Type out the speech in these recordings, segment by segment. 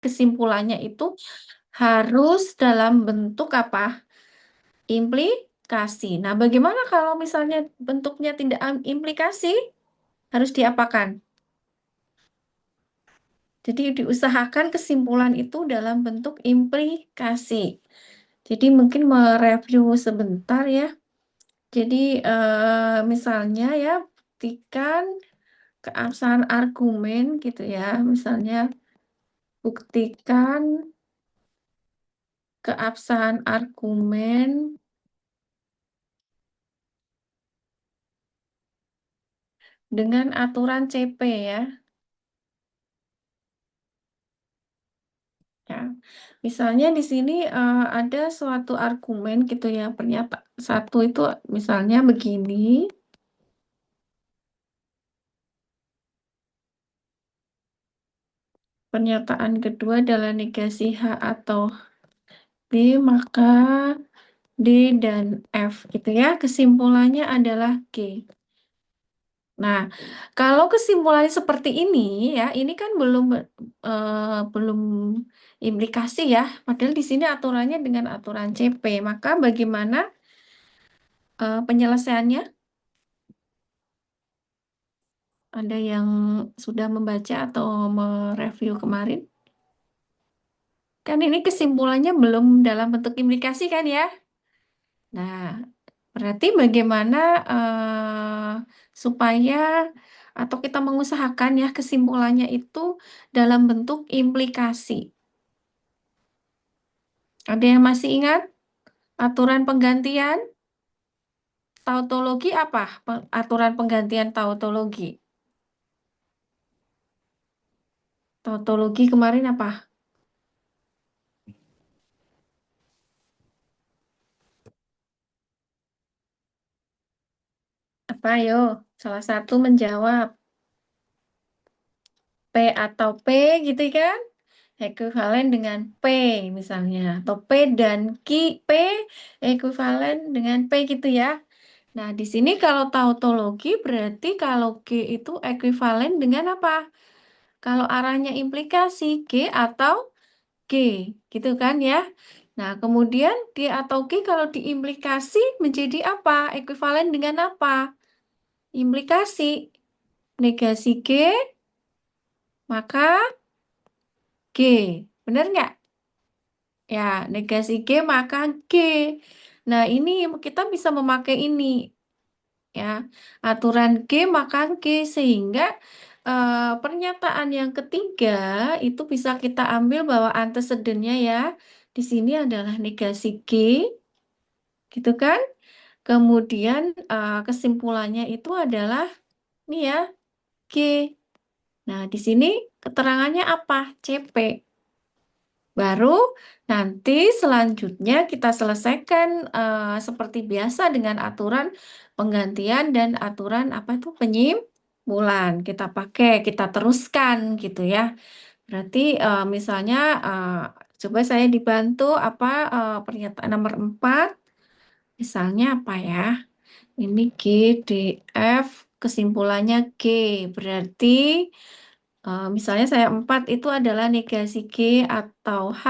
kesimpulannya itu harus dalam bentuk apa? Implikasi. Nah, bagaimana kalau misalnya bentuknya tidak implikasi? Harus diapakan? Jadi diusahakan kesimpulan itu dalam bentuk implikasi. Jadi mungkin mereview sebentar ya. Jadi misalnya ya, buktikan keabsahan argumen gitu ya. Misalnya buktikan keabsahan argumen dengan aturan CP ya. Ya, misalnya di sini ada suatu argumen gitu ya, pernyataan satu itu misalnya begini, pernyataan kedua adalah negasi H atau B, maka D dan F gitu ya, kesimpulannya adalah G. Nah, kalau kesimpulannya seperti ini ya, ini kan belum implikasi ya, padahal di sini aturannya dengan aturan CP, maka bagaimana penyelesaiannya? Ada yang sudah membaca atau mereview kemarin? Kan ini kesimpulannya belum dalam bentuk implikasi kan ya? Nah, berarti bagaimana supaya atau kita mengusahakan ya kesimpulannya itu dalam bentuk implikasi. Ada yang masih ingat aturan penggantian tautologi apa? Aturan penggantian tautologi. Tautologi kemarin apa? Apa yo? Salah satu menjawab. P atau P gitu kan ekuivalen dengan P misalnya atau P dan P ekuivalen dengan P gitu ya. Nah, di sini kalau tautologi berarti kalau G itu ekuivalen dengan apa? Kalau arahnya implikasi G atau G gitu kan ya. Nah, kemudian G atau G kalau diimplikasi menjadi apa? Ekuivalen dengan apa? Implikasi negasi G maka G. Benar nggak? Ya, negasi G maka G. Nah, ini kita bisa memakai ini ya. Aturan G maka G sehingga pernyataan yang ketiga itu bisa kita ambil bahwa antecedennya ya di sini adalah negasi G, gitu kan? Kemudian kesimpulannya itu adalah ini ya, G. Nah, di sini keterangannya apa? CP. Baru nanti selanjutnya kita selesaikan seperti biasa dengan aturan penggantian dan aturan apa itu penyimpulan. Kita pakai, kita teruskan gitu ya. Berarti misalnya coba saya dibantu apa pernyataan nomor 4. Misalnya apa ya? Ini G, D, F, kesimpulannya G. Berarti misalnya saya 4 itu adalah negasi G atau H,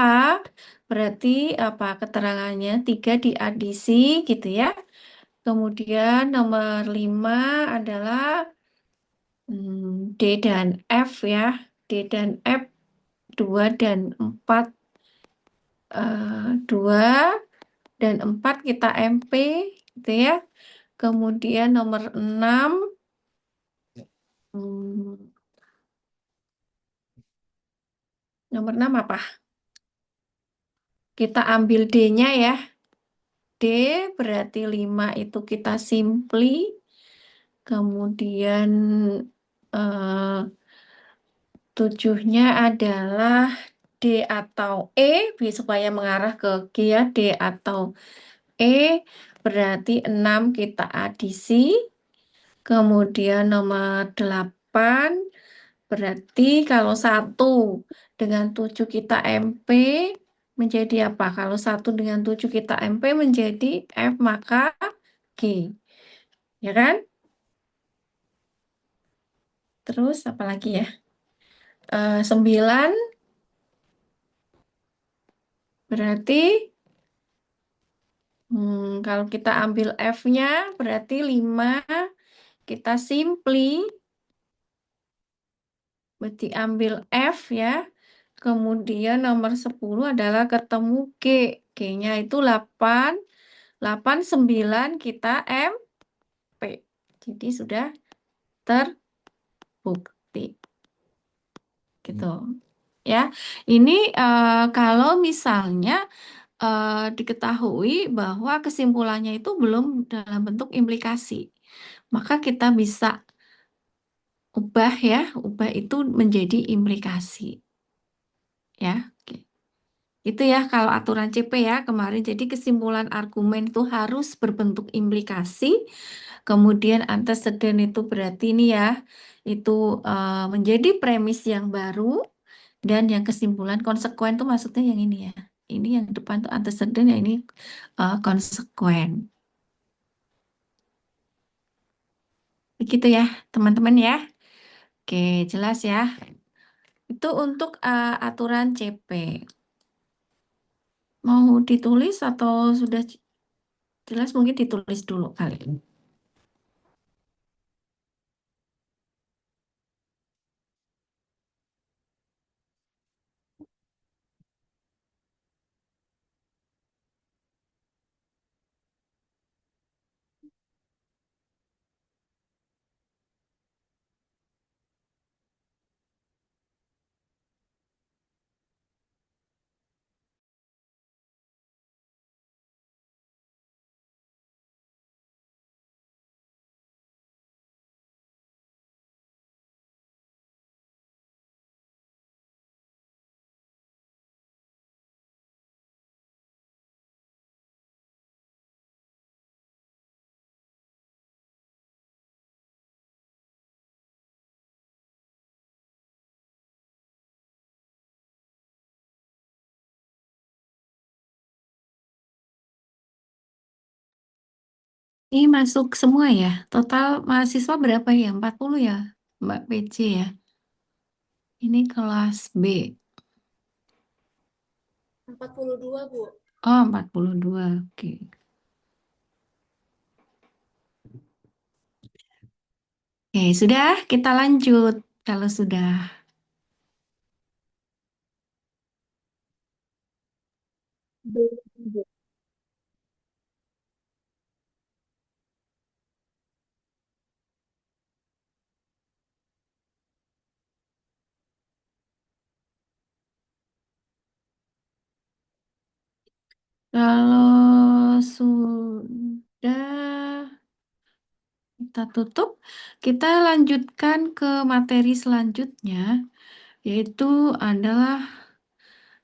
berarti apa keterangannya 3 diadisi gitu ya. Kemudian nomor 5 adalah D dan F ya. D dan F 2 dan 4 2 dan 4 kita MP gitu ya. Kemudian nomor 6 hmm, nomor 6 apa? Kita ambil D-nya ya. D berarti 5 itu kita simply. Kemudian eh, 7-nya adalah D atau E supaya mengarah ke G ya. D atau E berarti 6 kita adisi. Kemudian nomor 8 berarti kalau 1 dengan 7 kita MP menjadi apa? Kalau 1 dengan 7 kita MP menjadi F maka G. Ya kan? Terus apa lagi ya? 9 Berarti kalau kita ambil F-nya berarti 5 kita simply berarti ambil F ya. Kemudian nomor 10 adalah ketemu G. G-nya itu 8. 8 9 kita MP. Jadi sudah terbukti gitu. Ya, ini kalau misalnya diketahui bahwa kesimpulannya itu belum dalam bentuk implikasi, maka kita bisa ubah ya, ubah itu menjadi implikasi ya. Oke. Itu ya kalau aturan CP ya kemarin. Jadi kesimpulan argumen itu harus berbentuk implikasi. Kemudian antecedent itu berarti ini ya, itu menjadi premis yang baru. Dan yang kesimpulan konsekuen itu maksudnya yang ini ya. Ini yang depan tuh antecedent, yang ini konsekuen. Begitu ya, teman-teman ya. Oke, jelas ya. Itu untuk aturan CP. Mau ditulis atau sudah jelas? Mungkin ditulis dulu kali. Ini masuk semua ya. Total mahasiswa berapa ya? 40 ya, Mbak PC ya. Ini kelas B. 42, Bu. Oh, 42. Oke. Oke, sudah kita lanjut. Kalau sudah. Kalau sudah kita tutup, kita lanjutkan ke materi selanjutnya, yaitu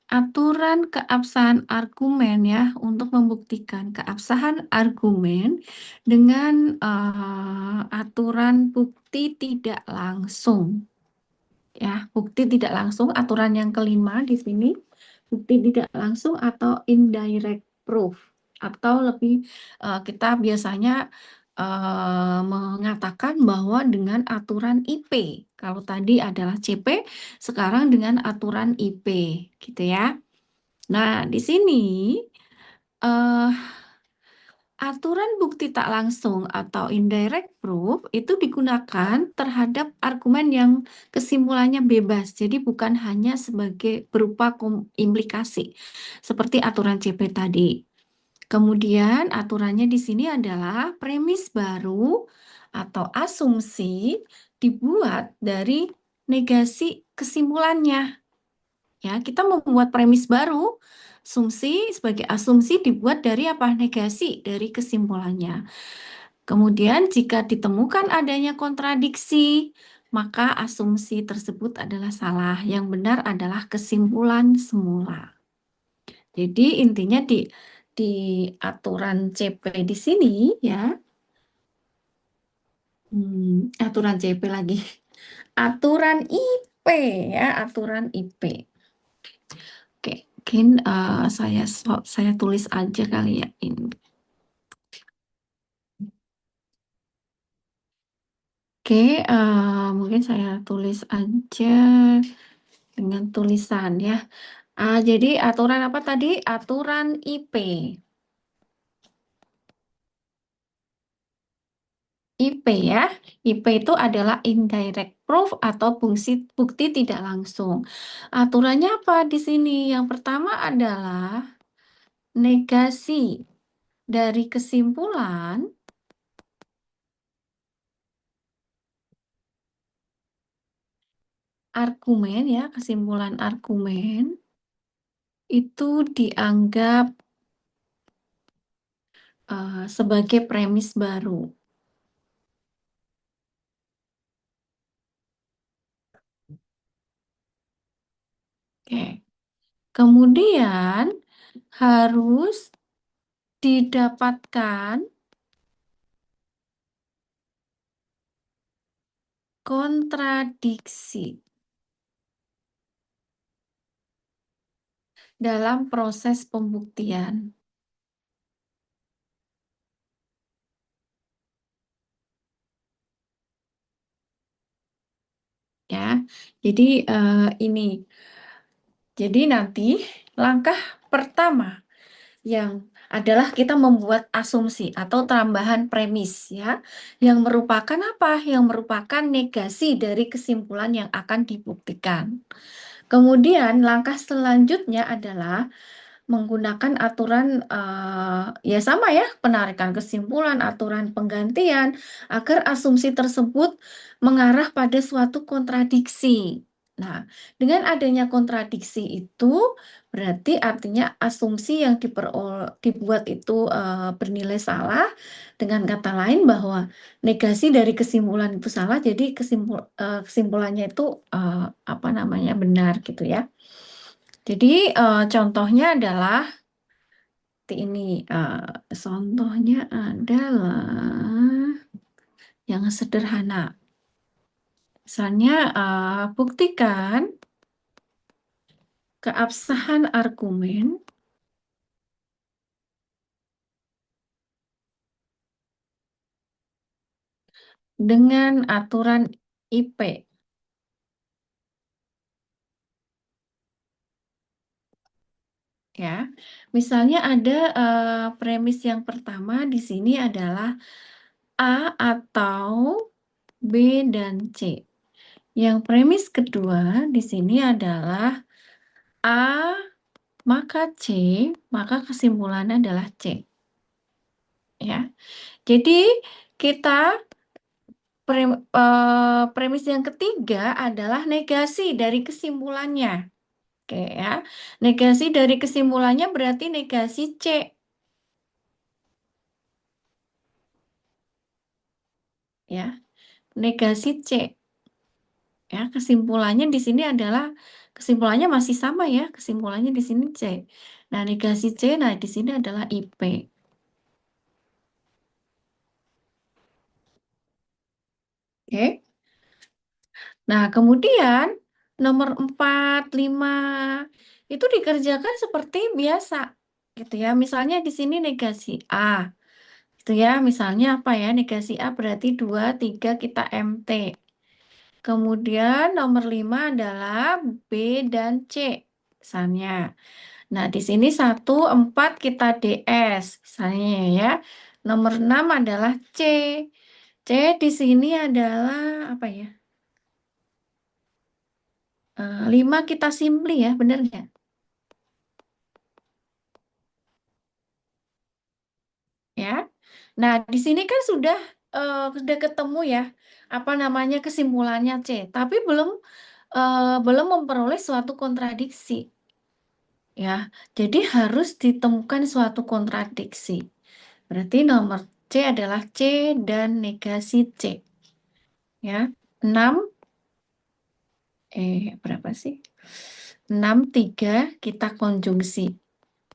aturan keabsahan argumen ya, untuk membuktikan keabsahan argumen dengan aturan bukti tidak langsung. Ya, bukti tidak langsung, aturan yang kelima di sini, bukti tidak langsung atau indirect proof, atau lebih kita biasanya mengatakan bahwa dengan aturan IP. Kalau tadi adalah CP, sekarang dengan aturan IP, gitu ya. Nah, di sini eh, aturan bukti tak langsung atau indirect proof itu digunakan terhadap argumen yang kesimpulannya bebas. Jadi bukan hanya sebagai berupa implikasi seperti aturan CP tadi. Kemudian aturannya di sini adalah premis baru atau asumsi dibuat dari negasi kesimpulannya. Ya, kita membuat premis baru, asumsi sebagai asumsi dibuat dari apa? Negasi dari kesimpulannya. Kemudian jika ditemukan adanya kontradiksi, maka asumsi tersebut adalah salah. Yang benar adalah kesimpulan semula. Jadi intinya di aturan CP di sini ya, aturan CP lagi, aturan IP ya, aturan IP. Oke, mungkin saya tulis aja kali ya ini. Oke, mungkin saya tulis aja dengan tulisan ya. Jadi aturan apa tadi? Aturan IP. IP ya. IP itu adalah indirect proof atau bukti, bukti tidak langsung. Aturannya apa di sini? Yang pertama adalah negasi dari kesimpulan argumen ya, kesimpulan argumen itu dianggap sebagai premis baru. Oke. Kemudian harus didapatkan kontradiksi dalam proses pembuktian. Ya, jadi ini. Jadi nanti langkah pertama yang adalah kita membuat asumsi atau tambahan premis ya, yang merupakan apa? Yang merupakan negasi dari kesimpulan yang akan dibuktikan. Kemudian langkah selanjutnya adalah menggunakan aturan ya sama ya, penarikan kesimpulan, aturan penggantian agar asumsi tersebut mengarah pada suatu kontradiksi. Nah, dengan adanya kontradiksi itu berarti artinya asumsi yang dibuat itu bernilai salah. Dengan kata lain bahwa negasi dari kesimpulan itu salah, jadi kesimpulannya itu apa namanya benar gitu ya. Jadi contohnya adalah seperti ini. Contohnya adalah yang sederhana. Misalnya, buktikan keabsahan argumen dengan aturan IP. Ya, misalnya ada premis yang pertama di sini adalah A atau B dan C. Yang premis kedua di sini adalah A maka C, maka kesimpulannya adalah C. Ya, jadi kita premis yang ketiga adalah negasi dari kesimpulannya. Oke ya, negasi dari kesimpulannya berarti negasi C. Ya, negasi C. Ya, kesimpulannya di sini adalah kesimpulannya masih sama ya, kesimpulannya di sini C. Nah, negasi C, nah di sini adalah IP. Oke. Nah, kemudian nomor 4, 5 itu dikerjakan seperti biasa gitu ya. Misalnya di sini negasi A. Gitu ya. Misalnya apa ya? Negasi A berarti 2, 3 kita MT. Kemudian nomor 5 adalah B dan C misalnya. Nah, di sini 1, 4 kita DS misalnya ya. Nomor 6 adalah C. C di sini adalah apa ya? 5 kita simply ya, bener nggak? Ya. Nah, di sini kan sudah ketemu ya apa namanya kesimpulannya C, tapi belum memperoleh suatu kontradiksi ya. Jadi harus ditemukan suatu kontradiksi. Berarti nomor C adalah C dan negasi C ya. 6 berapa sih? 6 3 kita konjungsi.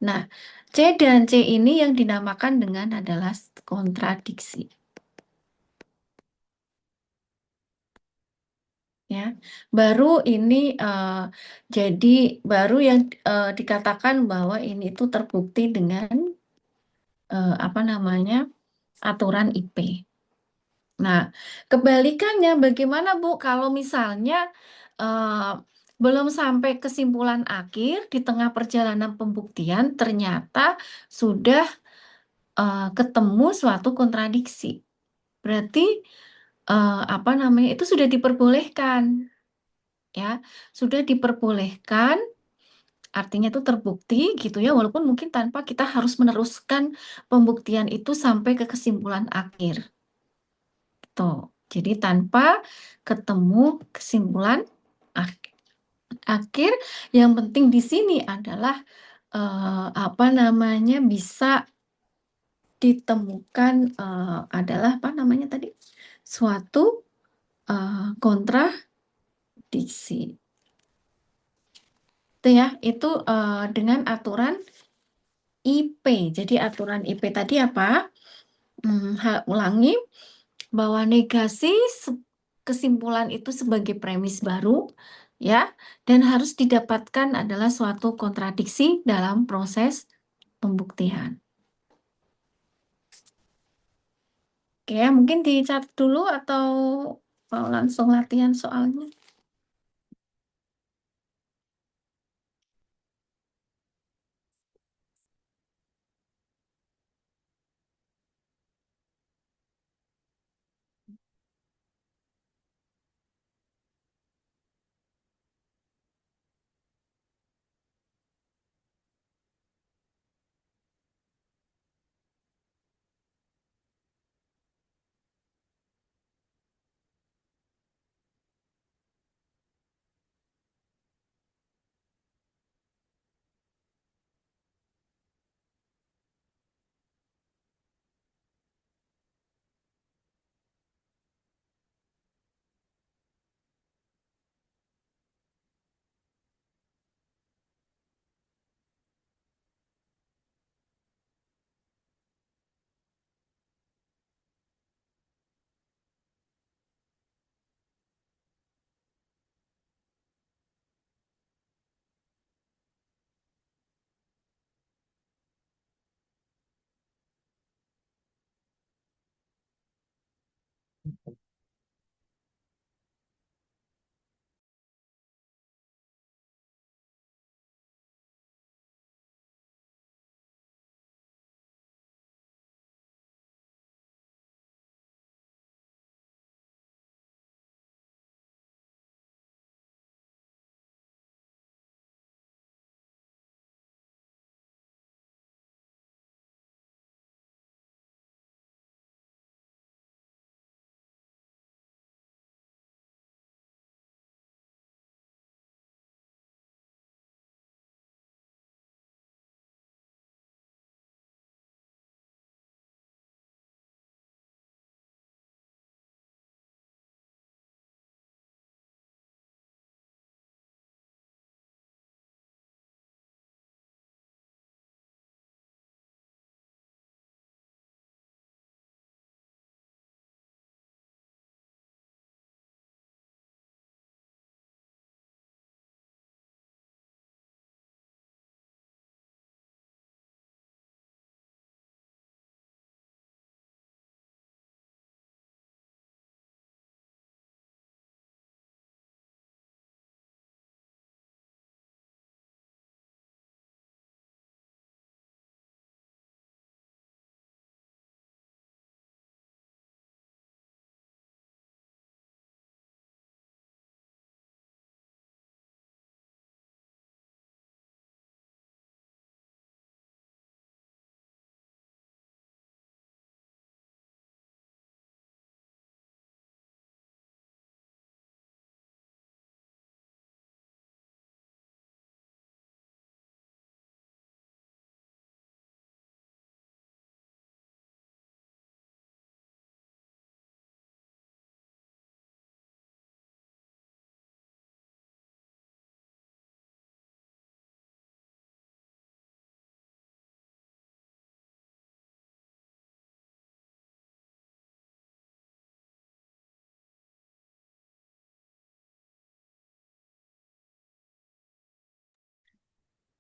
Nah, C dan C ini yang dinamakan dengan adalah kontradiksi. Ya, baru ini jadi baru yang dikatakan bahwa ini itu terbukti dengan apa namanya aturan IP. Nah, kebalikannya bagaimana Bu kalau misalnya eh, belum sampai kesimpulan akhir, di tengah perjalanan pembuktian ternyata sudah ketemu suatu kontradiksi. Berarti apa namanya itu sudah diperbolehkan, ya, sudah diperbolehkan. Artinya itu terbukti gitu ya, walaupun mungkin tanpa kita harus meneruskan pembuktian itu sampai ke kesimpulan akhir. Tuh. Jadi tanpa ketemu kesimpulan ak- akhir, yang penting di sini adalah apa namanya bisa ditemukan adalah apa namanya tadi suatu kontradiksi. Itu ya, itu dengan aturan IP. Jadi aturan IP tadi apa? Ulangi bahwa negasi kesimpulan itu sebagai premis baru, ya, dan harus didapatkan adalah suatu kontradiksi dalam proses pembuktian. Oke, mungkin dicatat dulu atau mau langsung latihan soalnya.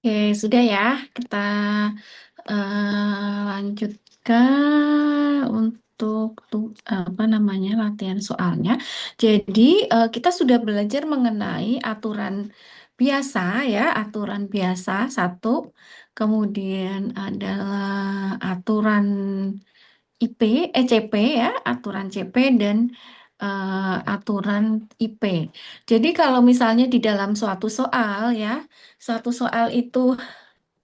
Oke, sudah ya. Kita lanjutkan untuk untuk apa namanya latihan soalnya. Jadi kita sudah belajar mengenai aturan biasa ya, aturan biasa satu, kemudian adalah aturan IP, CP ya, aturan CP dan aturan IP. Jadi kalau misalnya di dalam suatu soal ya, suatu soal itu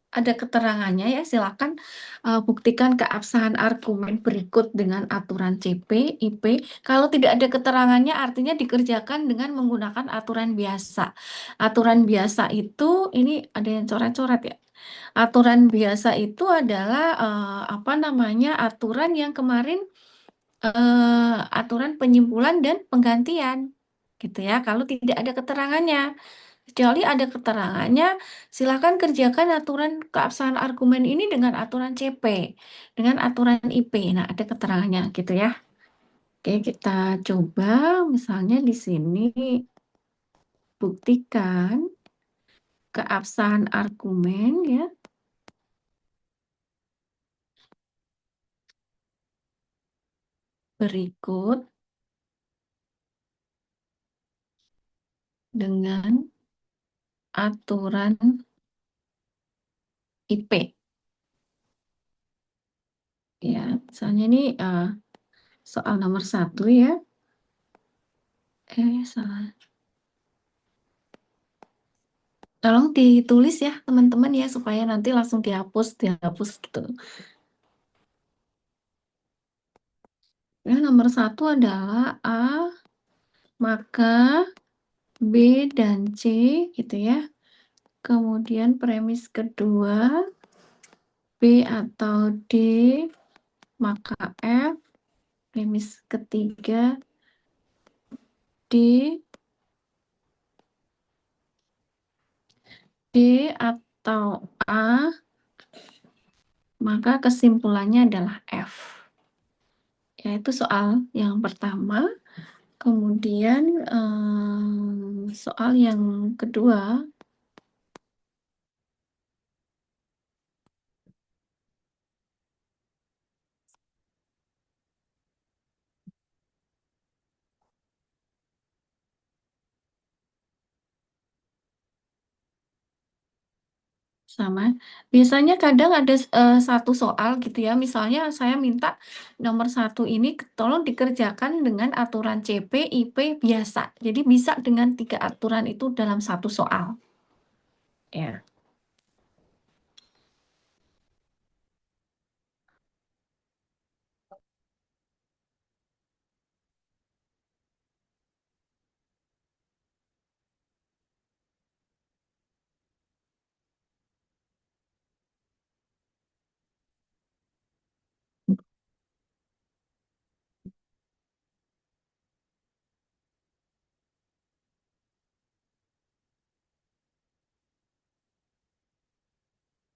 ada keterangannya ya, silakan buktikan keabsahan argumen berikut dengan aturan CP, IP. Kalau tidak ada keterangannya, artinya dikerjakan dengan menggunakan aturan biasa. Aturan biasa itu, ini ada yang coret-coret ya. Aturan biasa itu adalah apa namanya aturan yang kemarin aturan penyimpulan dan penggantian, gitu ya. Kalau tidak ada keterangannya. Kecuali ada keterangannya, silakan kerjakan aturan keabsahan argumen ini dengan aturan CP, dengan aturan IP. Nah, ada keterangannya gitu ya. Oke, kita coba misalnya di sini buktikan keabsahan argumen ya berikut dengan aturan IP. Ya, misalnya ini soal nomor satu ya. Salah. Tolong ditulis ya teman-teman ya supaya nanti langsung dihapus gitu. Ya, nomor satu adalah A, maka B dan C gitu ya. Kemudian premis kedua, B atau D, maka F. Premis ketiga, D, D atau A, maka kesimpulannya adalah F. Yaitu soal yang pertama. Kemudian soal yang kedua, sama. Biasanya kadang ada satu soal gitu ya. Misalnya saya minta nomor satu ini tolong dikerjakan dengan aturan CP, IP biasa. Jadi bisa dengan tiga aturan itu dalam satu soal. Ya.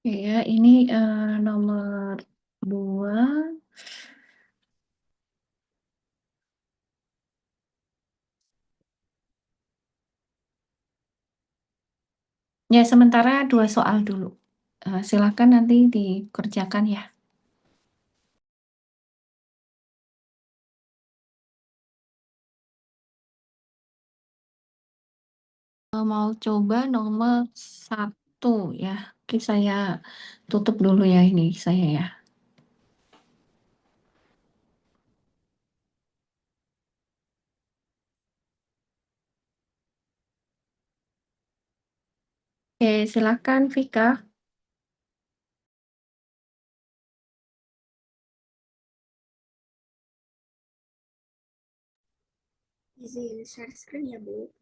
Ya, ini nomor dua. Ya, sementara dua soal dulu. Silakan nanti dikerjakan ya. Mau coba nomor satu ya. Oke, saya tutup dulu ya ini saya ya. Oke, silakan Vika. Izin share screen ya, Bu.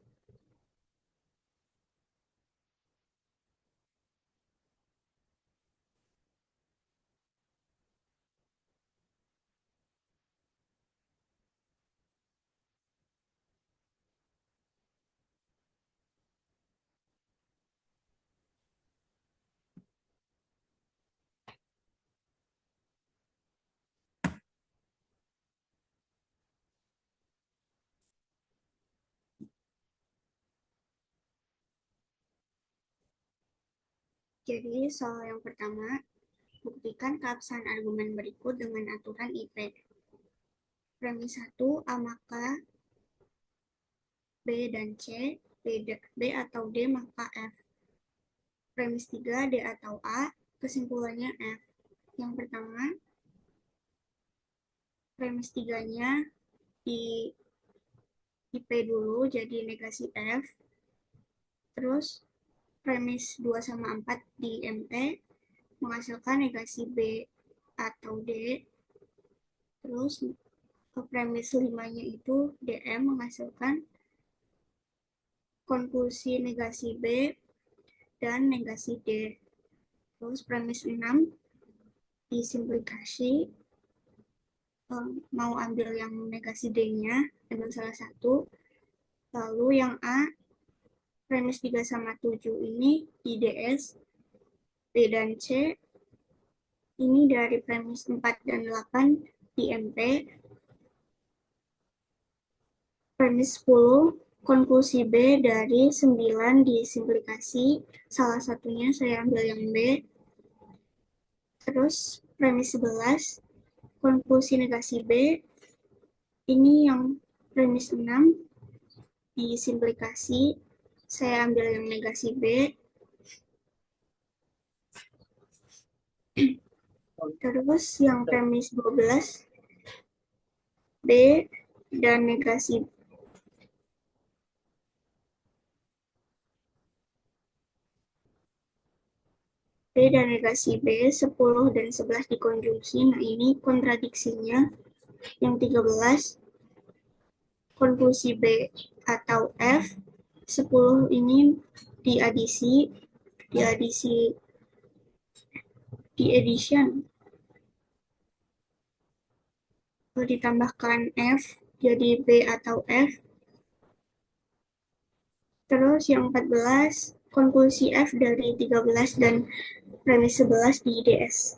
Jadi, soal yang pertama, buktikan keabsahan argumen berikut dengan aturan IP. premis 1 A maka B dan C, B atau D maka F. Premis 3 D atau A, kesimpulannya F. Yang pertama, premis 3-nya di P dulu jadi negasi F. Terus premis 2 sama 4 di MP menghasilkan negasi B atau D. Terus ke premis 5-nya itu DM menghasilkan konklusi negasi B dan negasi D. Terus premis 6 disimplikasi, mau ambil yang negasi D-nya, ambil salah satu. Lalu yang A, premis 3 sama 7 ini di DS, B dan C, ini dari premis 4 dan 8 di MP, premis 10, konklusi B dari 9 disimplikasi, salah satunya saya ambil yang B. Terus premis 11, konklusi negasi B, ini yang premis 6 disimplikasi, saya ambil yang negasi B. Terus yang premis 12 B dan negasi B dan negasi B 10 dan 11 dikonjungsi. Nah, ini kontradiksinya. Yang 13 konklusi B atau F 10 ini diadisi diadisi di addition ditambahkan F jadi B atau F. Terus yang 14 konklusi F dari 13 dan premis 11 di DS.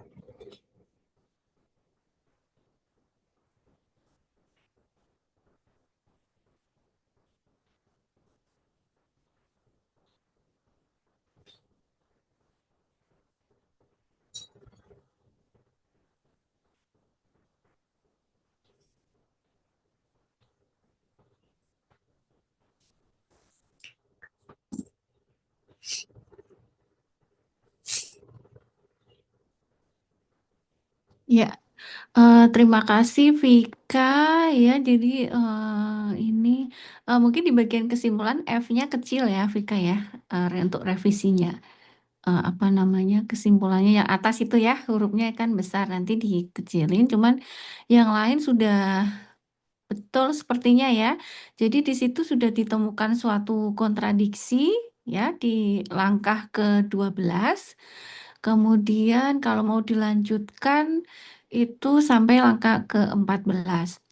Ya, terima kasih Vika ya. Jadi ini mungkin di bagian kesimpulan F-nya kecil ya Vika ya, untuk revisinya. Apa namanya kesimpulannya yang atas itu ya hurufnya kan besar nanti dikecilin. Cuman yang lain sudah betul sepertinya ya. Jadi di situ sudah ditemukan suatu kontradiksi ya di langkah ke-12. Kemudian kalau mau dilanjutkan itu sampai langkah ke-14.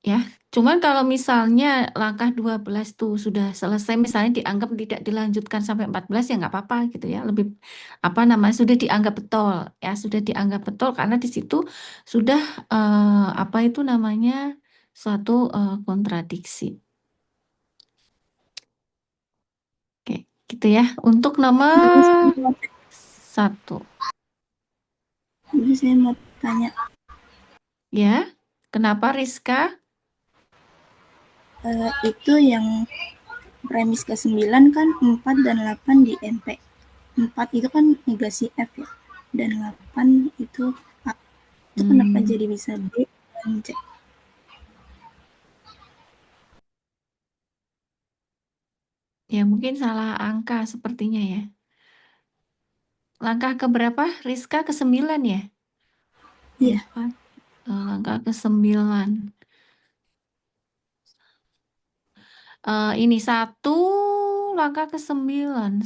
Ya, cuman kalau misalnya langkah 12 tuh sudah selesai, misalnya dianggap tidak dilanjutkan sampai 14 ya nggak apa-apa gitu ya. Lebih apa namanya sudah dianggap betul ya, sudah dianggap betul karena di situ sudah apa itu namanya suatu kontradiksi. Oke, gitu ya. Untuk nomor satu, Jadi saya mau tanya, ya. Kenapa Rizka? itu yang premis ke-9 kan 4 dan 8 di MP. 4 itu kan negasi F ya. Dan 8 itu A. Itu kenapa Hmm, jadi bisa B dan C? ya mungkin salah angka sepertinya ya. Langkah keberapa? Rizka ke-9 ya? Iya, 4, langkah ke-9. Ini satu, langkah ke-9.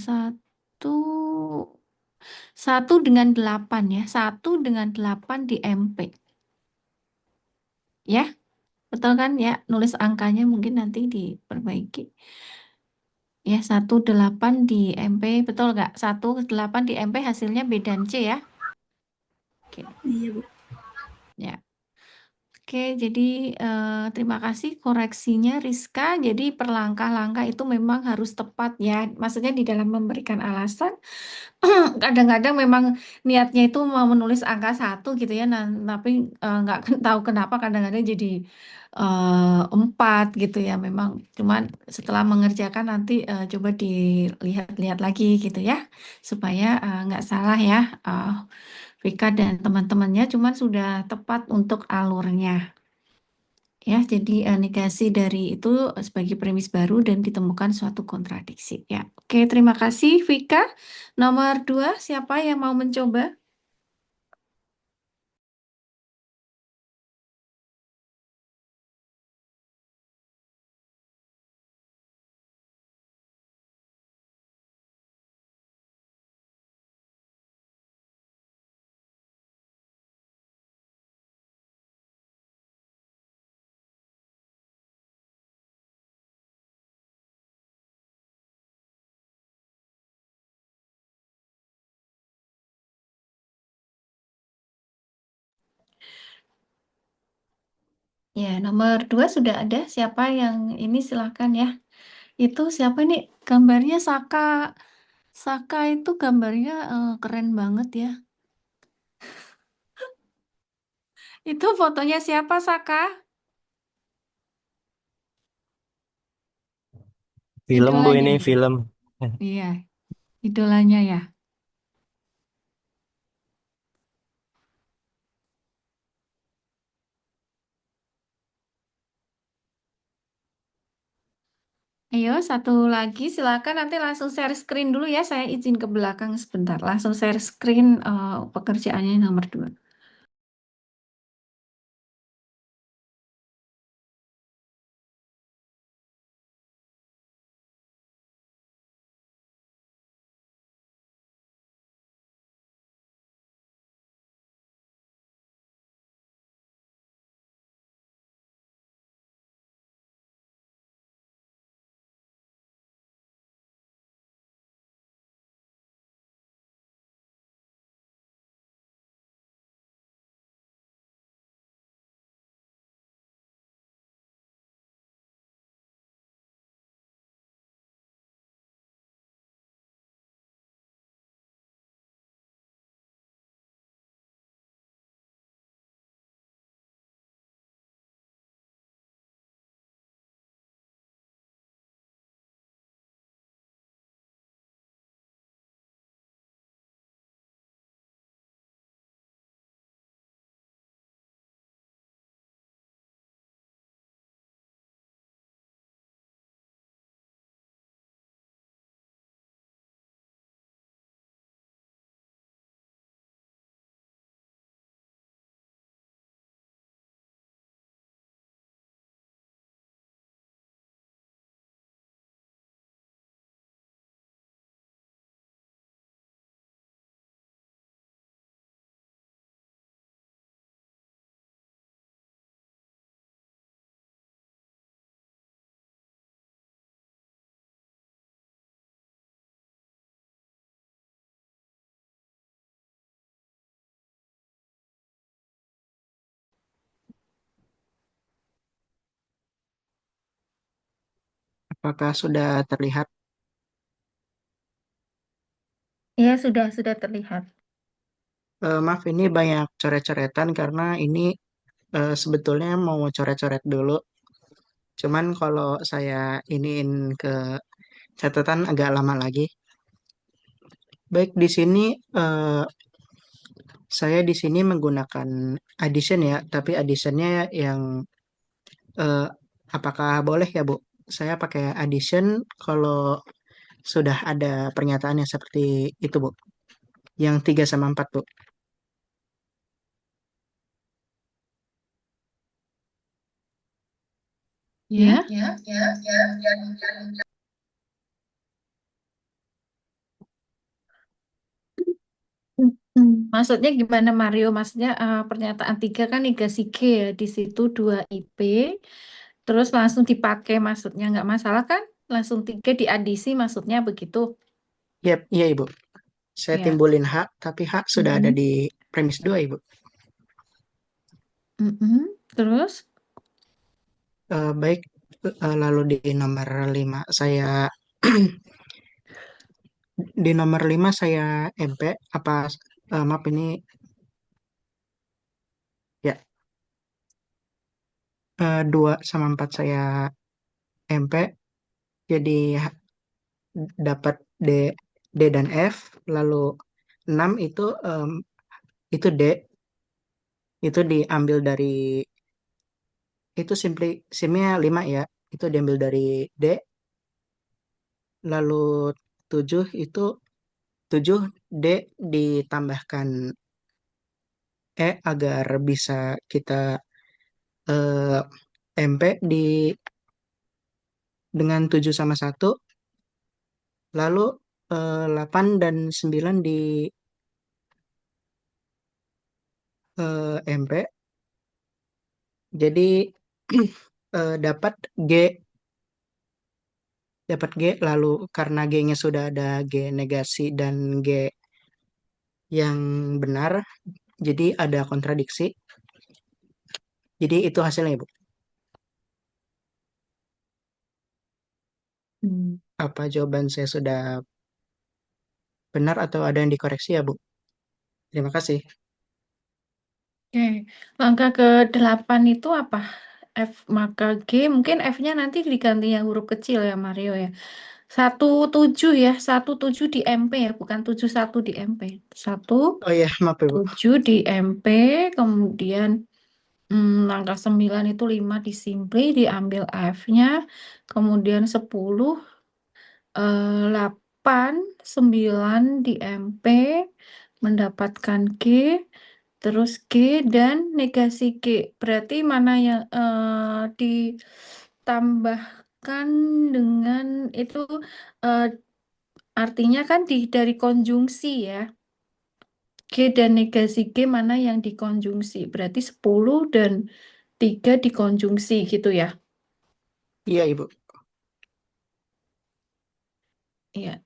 Satu dengan 8 ya. 1 dengan 8 di MP. Ya, betul kan ya? Nulis angkanya mungkin nanti diperbaiki. Ya, 1 8 di MP. Betul nggak? 1 8 di MP hasilnya B dan C ya? Oke, iya Bu. ya. Oke, jadi terima kasih koreksinya Rizka. Jadi per langkah-langkah itu memang harus tepat ya. Maksudnya di dalam memberikan alasan kadang-kadang memang niatnya itu mau menulis angka satu gitu ya, tapi nggak tahu kenapa kadang-kadang jadi empat gitu ya. Memang cuman setelah mengerjakan nanti coba dilihat-lihat lagi gitu ya, supaya nggak salah ya. Uh, Vika dan teman-temannya cuman sudah tepat untuk alurnya. Ya, jadi negasi dari itu sebagai premis baru dan ditemukan suatu kontradiksi. Ya, oke, terima kasih Vika. Nomor dua, siapa yang mau mencoba? Ya, nomor dua sudah ada. Siapa yang ini silahkan ya. Itu siapa nih? Gambarnya Saka. Saka itu gambarnya keren banget ya. Itu fotonya siapa Saka? Film Bu Idolanya ini ya. film. Iya, idolanya ya. Ayo, satu lagi silakan nanti langsung share screen dulu ya. Saya izin ke belakang sebentar. Langsung share screen pekerjaannya nomor dua. Apakah sudah terlihat? Ya, sudah terlihat. Maaf, ini banyak coret-coretan karena ini sebetulnya mau coret-coret dulu. Cuman kalau saya iniin ke catatan agak lama lagi. Baik, di sini eh, saya di sini menggunakan addition ya, tapi additionnya yang eh, apakah boleh ya Bu? Saya pakai addition kalau sudah ada pernyataan yang seperti itu Bu. Yang 3 sama 4 Bu. Ya. Maksudnya gimana Mario? Maksudnya pernyataan tiga kan negasi G ya. Di situ dua IP. Terus langsung dipakai maksudnya nggak masalah kan? Langsung tiga diadisi maksudnya begitu. Yap, iya Ibu. Saya Ya. timbulin hak, tapi hak sudah ada Mm-mm. di premis 2 Ibu. Mm-mm. Terus? Baik, lalu di nomor 5 saya Di nomor 5 saya MP, apa maaf ini ya 2 sama 4 saya MP, jadi dapat D, D dan F, lalu 6 itu D, itu diambil dari itu simnya 5 ya, itu diambil dari D, lalu 7 itu 7 D ditambahkan E agar bisa kita eh, MP dengan 7 sama satu, lalu 8 dan 9 di MP, jadi dapat G, lalu karena G-nya sudah ada G negasi dan G yang benar, jadi ada kontradiksi. Jadi itu hasilnya, Ibu. Hmm. Apa jawaban saya sudah benar atau ada yang dikoreksi ya, Bu? Terima kasih. Oke, langkah ke 8 itu apa? F maka G, mungkin F-nya nanti diganti yang huruf kecil ya Mario ya. 17 ya, 17 di MP ya, bukan 71 di MP. Satu Oh iya, maaf Ibu. 7 di MP, kemudian langkah 9 itu 5 di Simply, diambil F-nya, kemudian 10, 8, 9 di MP, mendapatkan G, terus G dan negasi G. Berarti mana yang ditambahkan dengan itu eh, artinya kan dari konjungsi ya. G dan negasi G mana yang dikonjungsi? Berarti 10 dan 3 dikonjungsi gitu ya. Iya, Ibu. Iya.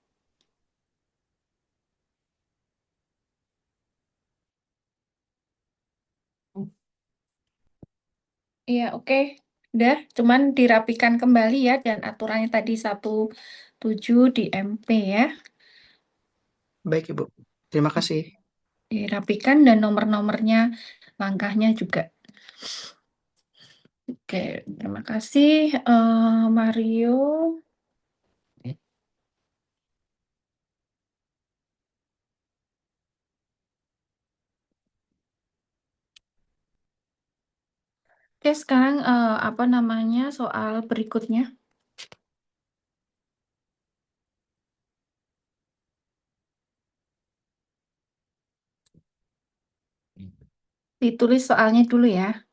Iya, oke. Udah, cuman dirapikan kembali ya dan aturannya tadi 17 di MP ya. Baik, Ibu. Terima kasih. Dirapikan dan nomor-nomornya langkahnya juga. Oke, terima kasih Mario. Oke, sekarang apa namanya soal berikutnya? Ditulis soalnya dulu ya.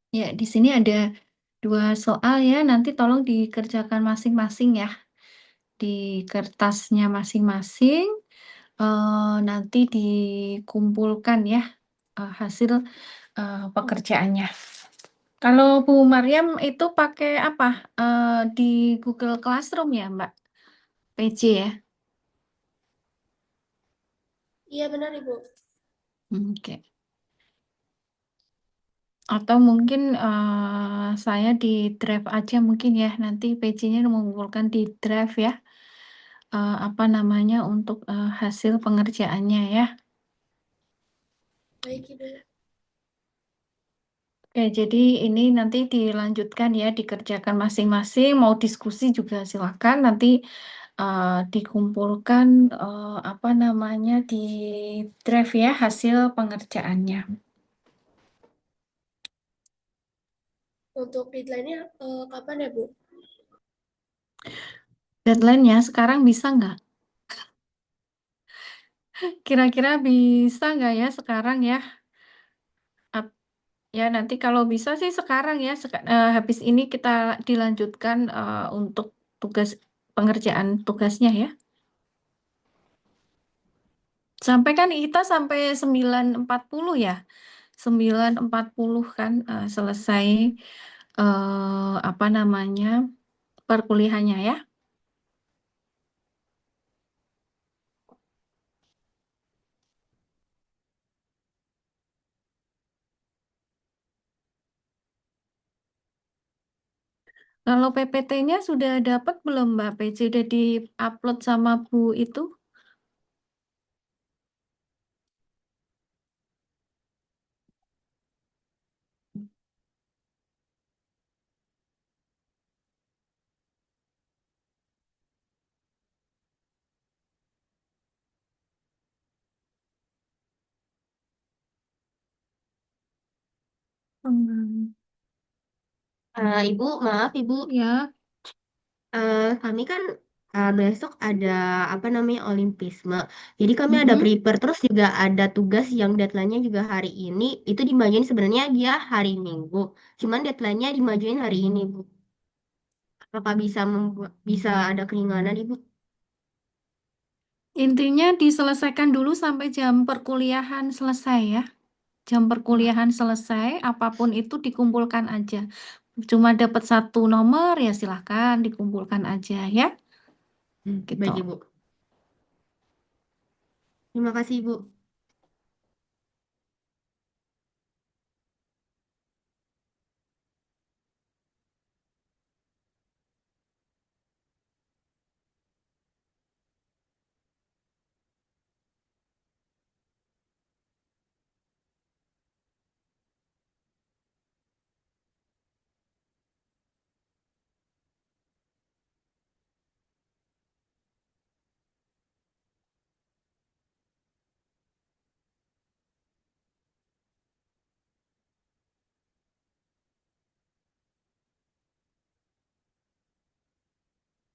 Ya, di sini ada dua soal ya. Nanti tolong dikerjakan masing-masing ya. Di kertasnya masing-masing. Nanti dikumpulkan ya hasil pekerjaannya. Kalau Bu Maryam itu pakai apa? Di Google Classroom ya, Mbak? PJ ya? Iya benar Ibu. Oke. Atau mungkin saya di drive aja mungkin ya. Nanti PJ-nya mengumpulkan di drive ya. Apa namanya untuk hasil pengerjaannya ya. Baik Ibu. Oke, jadi ini nanti dilanjutkan ya, dikerjakan masing-masing. Mau diskusi juga silakan. Nanti dikumpulkan apa namanya di drive ya hasil pengerjaannya. Untuk deadline-nya kapan ya Bu? Deadline-nya sekarang bisa nggak? Kira-kira bisa nggak ya sekarang ya? Ap- Ya nanti kalau bisa sih sekarang ya. Habis ini kita dilanjutkan untuk tugas pengerjaan tugasnya ya. Sampai kan kita sampai 9.40 ya. 9.40 kan selesai apa namanya perkuliahannya ya. Kalau PPT-nya sudah dapat belum Mbak PC? Sudah di-upload sama Bu itu? Hmm. Ibu, maaf Ibu. Ya, Kami kan besok ada apa namanya Olimpisme. Jadi kami ada mhm. prepare terus juga ada tugas yang deadline-nya juga hari ini. Itu dimajuin sebenarnya dia hari Minggu. Cuman deadline-nya dimajuin hari ini, Bu. Apakah bisa membuat bisa ada keringanan, Ibu? Intinya diselesaikan dulu sampai jam perkuliahan selesai ya. Jam Hmm, perkuliahan selesai, apapun itu dikumpulkan aja. Cuma dapat satu nomor ya silahkan dikumpulkan aja ya. Gitu. baik Ibu. Terima kasih Ibu.